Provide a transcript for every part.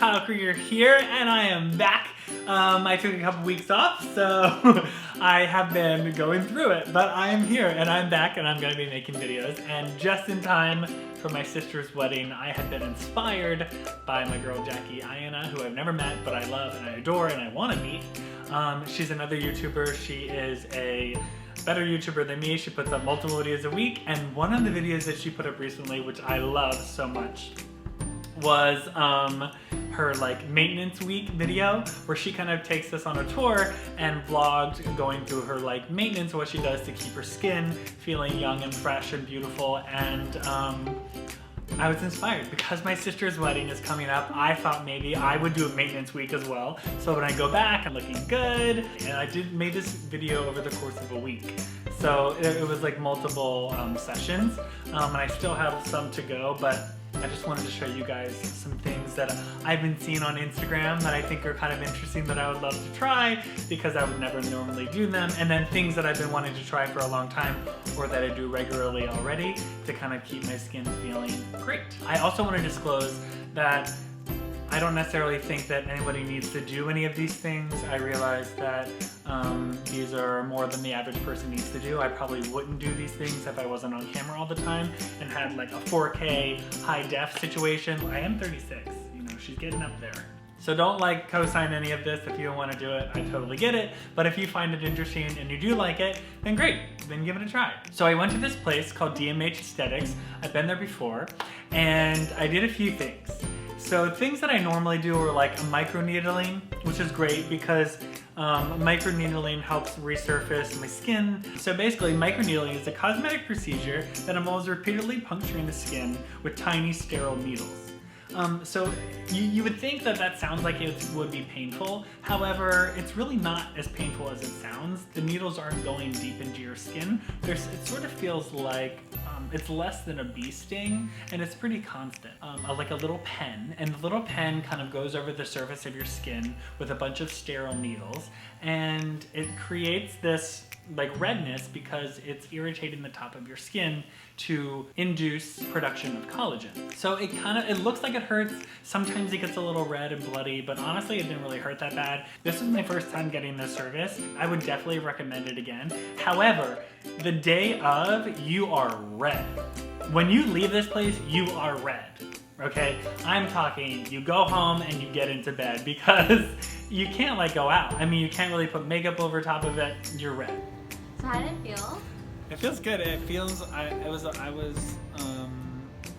Kyle Krieger here, and I am back. I took a couple weeks off, so I have been going through it, but I am here and I'm back and I'm going to be making videos. And just in time for my sister's wedding, I had been inspired by my girl Jackie Ayana, who I've never met, but I love and I adore and I want to meet. She's another YouTuber. She is a better YouTuber than me. She puts up multiple videos a week, and one of the videos that she put up recently, which I love so much, was her like maintenance week video, where she kind of takes us on a tour and vlogged going through her like maintenance, what she does to keep her skin feeling young and fresh and beautiful. And I was inspired because my sister's wedding is coming up. I thought maybe I would do a maintenance week as well, so when I go back I'm looking good. And I made this video over the course of a week, so it was like multiple sessions, and I still have some to go, but I just wanted to show you guys some things that I've been seeing on Instagram that I think are kind of interesting that I would love to try, because I would never normally do them, and then things that I've been wanting to try for a long time or that I do regularly already to kind of keep my skin feeling great. I also want to disclose that I don't necessarily think that anybody needs to do any of these things. I realize that these are more than the average person needs to do. I probably wouldn't do these things if I wasn't on camera all the time and had like a 4K high def situation. I am 36, you know, she's getting up there. So don't like co-sign any of this if you don't want to do it. I totally get it. But if you find it interesting and you do like it, then great, then give it a try. So I went to this place called DMH Aesthetics. I've been there before, and I did a few things. So things that I normally do are like a microneedling, which is great because microneedling helps resurface my skin. So basically, microneedling is a cosmetic procedure that involves repeatedly puncturing the skin with tiny sterile needles. So you would think that that sounds like it would be painful. However, it's really not as painful as it sounds. The needles aren't going deep into your skin. It sort of feels like it's less than a bee sting, and it's pretty constant. Like a little pen, and the little pen kind of goes over the surface of your skin with a bunch of sterile needles, and it creates this like redness because it's irritating the top of your skin to induce production of collagen. So it looks like it hurts. Sometimes it gets a little red and bloody, but honestly it didn't really hurt that bad. This was my first time getting this service. I would definitely recommend it again. However, the day of, you are red. When you leave this place, you are red. Okay, I'm talking, you go home and you get into bed because you can't like go out. I mean, you can't really put makeup over top of it, you're red. So how did it feel? It feels good. It feels, it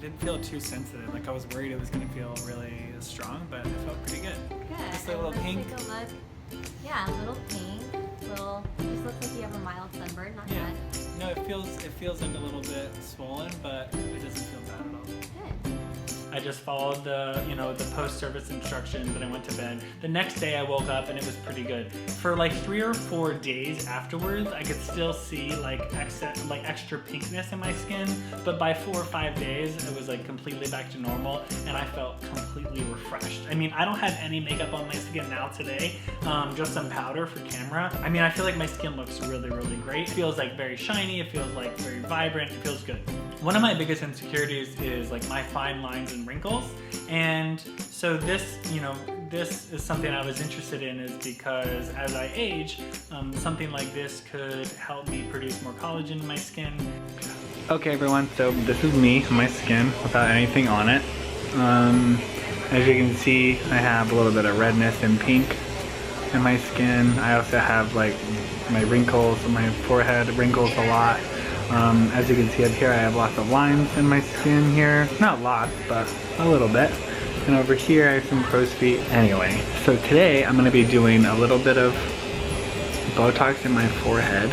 didn't feel too sensitive. Like I was worried it was gonna feel really strong, but it felt pretty good. Good. Just a little pink. Take a look. Yeah, a little pink. Just looks like you have a mild sunburn, not Yeah. bad. No, it feels like a little bit swollen, but it doesn't feel bad at all. Good. I just followed the post-service instructions and I went to bed. The next day I woke up and it was pretty good. For like 3 or 4 days afterwards, I could still see like extra pinkness in my skin, but by 4 or 5 days, it was like completely back to normal and I felt completely refreshed. I mean, I don't have any makeup on my skin now today, just some powder for camera. I mean, I feel like my skin looks really, really great. It feels like very shiny, it feels like very vibrant, it feels good. One of my biggest insecurities is like my fine lines and wrinkles, and so this is something I was interested in, is because as I age, something like this could help me produce more collagen in my skin. Okay everyone, so this is me, my skin, without anything on it. As you can see, I have a little bit of redness and pink in my skin. I also have like my wrinkles, my forehead wrinkles a lot. As you can see up here, I have lots of lines in my skin here. Not lots, but a little bit. And over here, I have some crow's feet. Anyway, so today I'm going to be doing a little bit of Botox in my forehead.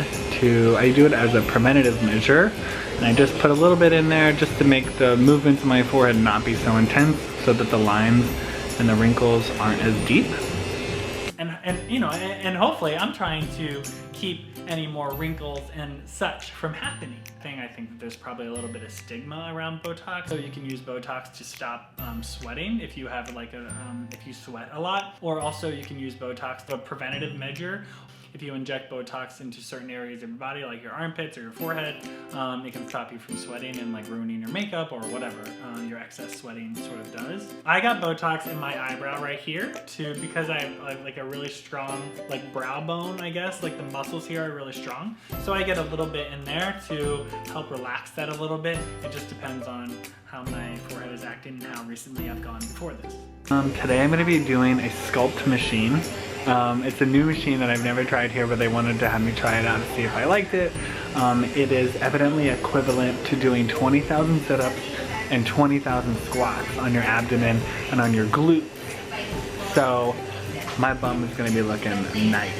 I do it as a preventative measure. And I just put a little bit in there just to make the movements in my forehead not be so intense, so that the lines and the wrinkles aren't as deep. And hopefully I'm trying to keep any more wrinkles and such from happening. I think that there's probably a little bit of stigma around Botox. So you can use Botox to stop sweating if you have like if you sweat a lot, or also you can use Botox as a preventative measure if you inject Botox into certain areas of your body, like your armpits or your forehead, it can stop you from sweating and like ruining your makeup or whatever your excess sweating sort of does. I got Botox in my eyebrow right here because I have like a really strong like brow bone, I guess. Like the muscles here are really strong. So I get a little bit in there to help relax that a little bit. It just depends on how my forehead is acting and how recently I've gone before this. Today I'm going to be doing a sculpt machine. It's a new machine that I've never tried here, but they wanted to have me try it out to see if I liked it. It is evidently equivalent to doing 20,000 sit-ups and 20,000 squats on your abdomen and on your glutes. So my bum is going to be looking nice.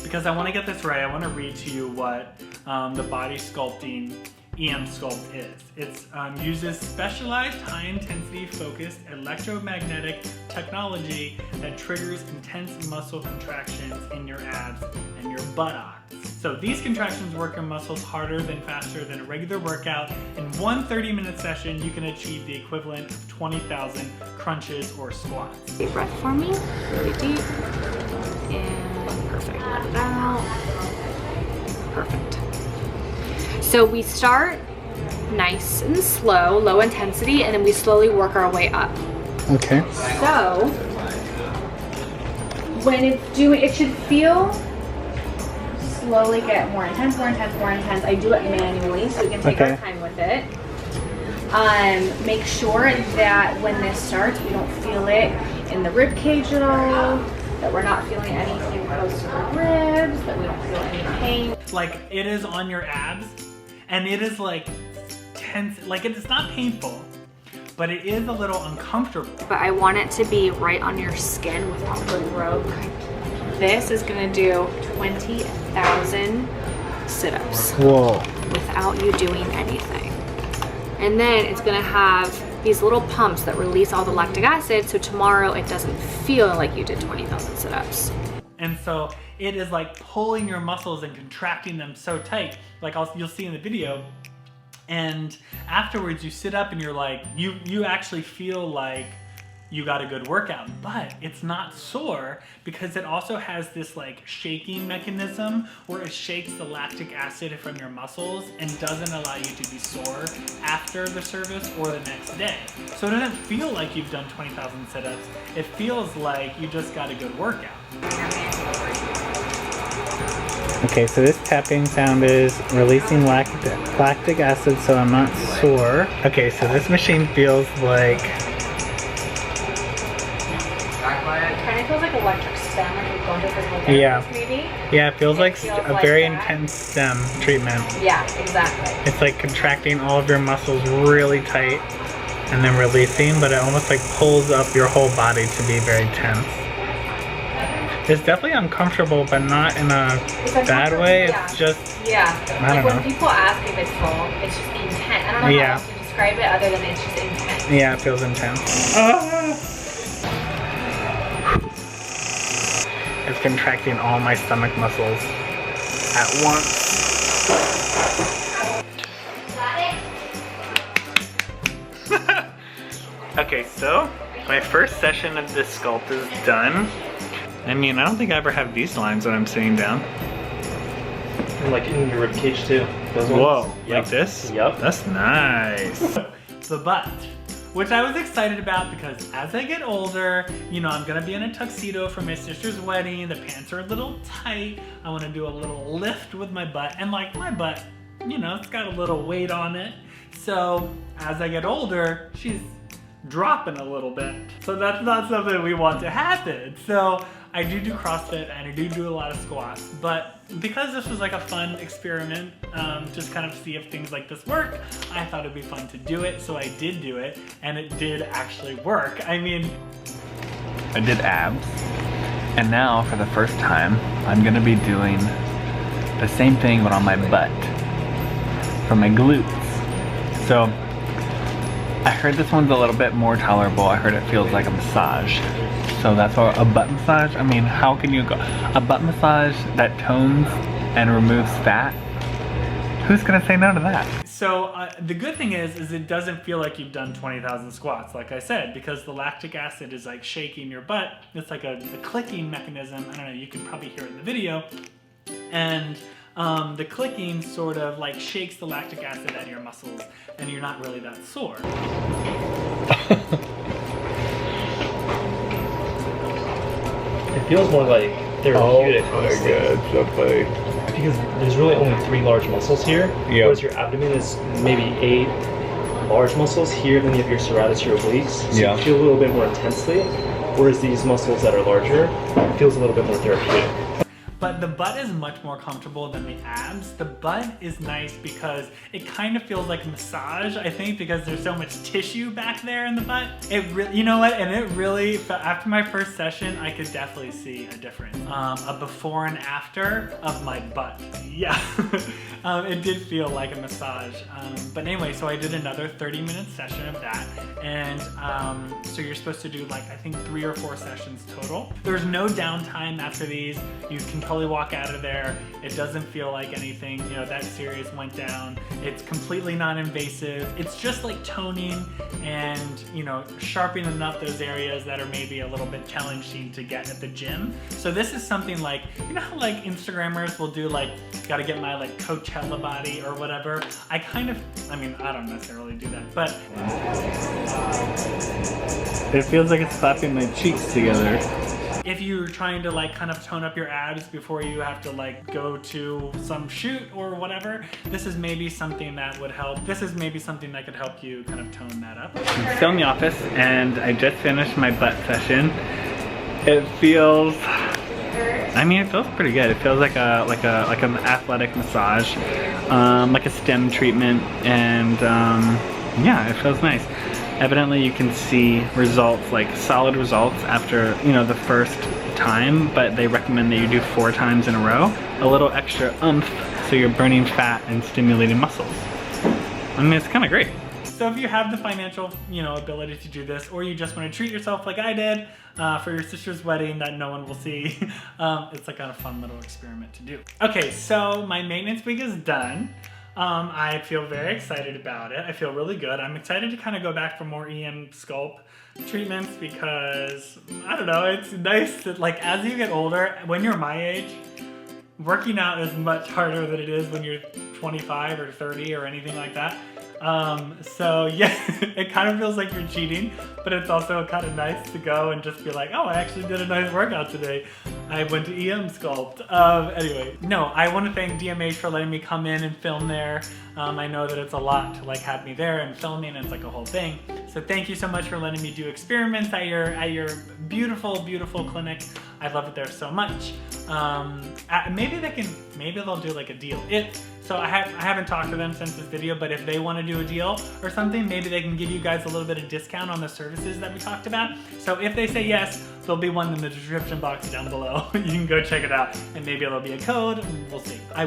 Because I want to get this right, I want to read to you what the body sculpting EM Sculpt is. It uses specialized high-intensity focused electromagnetic technology that triggers intense muscle contractions in your abs and your buttocks. So these contractions work your muscles harder than faster than a regular workout. In one 30-minute session, you can achieve the equivalent of 20,000 crunches or squats. Deep breath for me, really deep. And perfect, let it out. Perfect. So we start nice and slow, low intensity, and then we slowly work our way up. Okay. So when it's doing, it should feel slowly get more intense, more intense, more intense. I do it manually, so we can take our time with it. Make sure that when this starts, we don't feel it in the rib cage at all, that we're not feeling anything close to the ribs, that we don't feel any pain. Like it is on your abs, and it is like tense, like it's not painful, but it is a little uncomfortable. But I want it to be right on your skin without the rope. This is gonna do 20,000 sit-ups. Whoa. Without you doing anything. And then it's gonna have these little pumps that release all the lactic acid, so tomorrow it doesn't feel like you did 20,000 sit-ups. And so it is like pulling your muscles and contracting them so tight, like you'll see in the video. And afterwards you sit up and you're like, you actually feel like you got a good workout, but it's not sore because it also has this like shaking mechanism where it shakes the lactic acid from your muscles and doesn't allow you to be sore after the service or the next day. So it doesn't feel like you've done 20,000 sit-ups. It feels like you just got a good workout. Okay, so this tapping sound is releasing lactic acid so I'm not sore. Okay, so this machine feels like... It kind of feels like electric stem, like you're going to physical therapist maybe? Yeah, it feels like a very intense stem treatment. Yeah, exactly. It's like contracting all of your muscles really tight and then releasing, but it almost like pulls up your whole body to be very tense. It's definitely uncomfortable, but not in a bad way. Yeah. It's just, I don't know. When people ask if it's full, it's just intense. I don't know how else to describe it other than it's just intense. Yeah, it feels intense. It's contracting all my stomach muscles at once. Okay, so my first session of this sculpt is done. I mean, I don't think I ever have these lines when I'm sitting down. And like in your rib cage too. Those Whoa, ones. Yep. Like this? Yep. That's nice. The butt, which I was excited about because as I get older, you know, I'm gonna be in a tuxedo for my sister's wedding. The pants are a little tight. I wanna do a little lift with my butt. And like my butt, you know, it's got a little weight on it. So as I get older, she's dropping a little bit. So that's not something we want to happen. So I do CrossFit and I do a lot of squats, but because this was like a fun experiment, just kind of see if things like this work, I thought it'd be fun to do it. So I did do it and it did actually work. I mean, I did abs, and now for the first time, I'm gonna be doing the same thing but on my butt, for my glutes. So I heard this one's a little bit more tolerable. I heard it feels like a massage. So that's why a butt massage, I mean, how can you go? A butt massage that tones and removes fat? Who's gonna say no to that? So the good thing is it doesn't feel like you've done 20,000 squats, like I said, because the lactic acid is like shaking your butt. It's like a clicking mechanism. I don't know, you can probably hear it in the video. And the clicking sort of like shakes the lactic acid out of your muscles, and you're not really that sore. It feels more like therapeutic. Oh my god, so funny. Because there's really only 3 large muscles here, whereas your abdomen is maybe 8 large muscles. Here then you have your serratus, your obliques, so you feel a little bit more intensely, whereas these muscles that are larger feels a little bit more therapeutic. But the butt is much more comfortable than the abs. The butt is nice because it kind of feels like a massage, I think, because there's so much tissue back there in the butt. It really, you know what? And it really, after my first session, I could definitely see a difference. A before and after of my butt. Yeah, it did feel like a massage. But anyway, so I did another 30-minute session of that. And so you're supposed to do like, I think 3 or 4 sessions total. There's no downtime after these. You can totally walk out of there. It doesn't feel like anything, you know, that serious went down. It's completely non-invasive. It's just like toning and, you know, sharpening up those areas that are maybe a little bit challenging to get at the gym. So this is something like, you know how like Instagrammers will do like, gotta get my like Coachella body or whatever. I mean, I don't necessarily do that, but it feels like it's slapping my cheeks together. if you're trying to like kind of tone up your abs before you have to like go to some shoot or whatever, this is maybe something that would help. This is maybe something that could help you kind of tone that up. I'm still in the office and I just finished my butt session. It feels, I mean, it feels pretty good. It feels like an athletic massage, like a stem treatment, and yeah, it feels nice. Evidently you can see results, like solid results after, you know, the first time, but they recommend that you do 4 times in a row. A little extra oomph, so you're burning fat and stimulating muscles. I mean, it's kind of great. So if you have the financial, you know, ability to do this, or you just want to treat yourself like I did for your sister's wedding that no one will see, it's like a fun little experiment to do. Okay, so my maintenance week is done. I feel very excited about it. I feel really good. I'm excited to kind of go back for more EM Sculpt treatments because, I don't know, it's nice that like as you get older, when you're my age, working out is much harder than it is when you're 25 or 30 or anything like that. So yeah, it kind of feels like you're cheating, but it's also kind of nice to go and just be like, oh, I actually did a nice workout today. I went to EM Sculpt. Anyway, no, I want to thank DMH for letting me come in and film there. I know that it's a lot to like have me there and filming, and it's like a whole thing. So thank you so much for letting me do experiments at your beautiful, beautiful clinic. I love it there so much. Maybe they'll do like a deal. So I haven't talked to them since this video, but if they want to do a deal or something, maybe they can give you guys a little bit of discount on the services that we talked about. So if they say yes, there'll be one in the description box down below. You can go check it out, and maybe it'll be a code, we'll see. I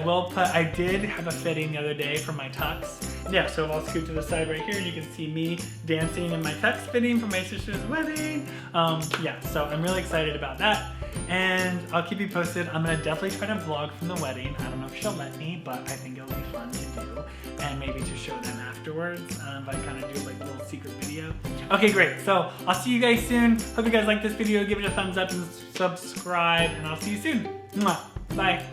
did have a fitting the other day for my tux. Yeah, so I'll scoot to the side right here and you can see me dancing in my tux fitting for my sister's wedding. Yeah, so I'm really excited about that. And I'll keep you posted. I'm gonna definitely try to vlog from the wedding. I don't know if she'll let me, but I think it'll be fun to do. And maybe to show them afterwards. If I kind of do like a little secret video. Okay, great. So I'll see you guys soon. Hope you guys like this video. Give it a thumbs up and subscribe. And I'll see you soon. Mwah. Bye.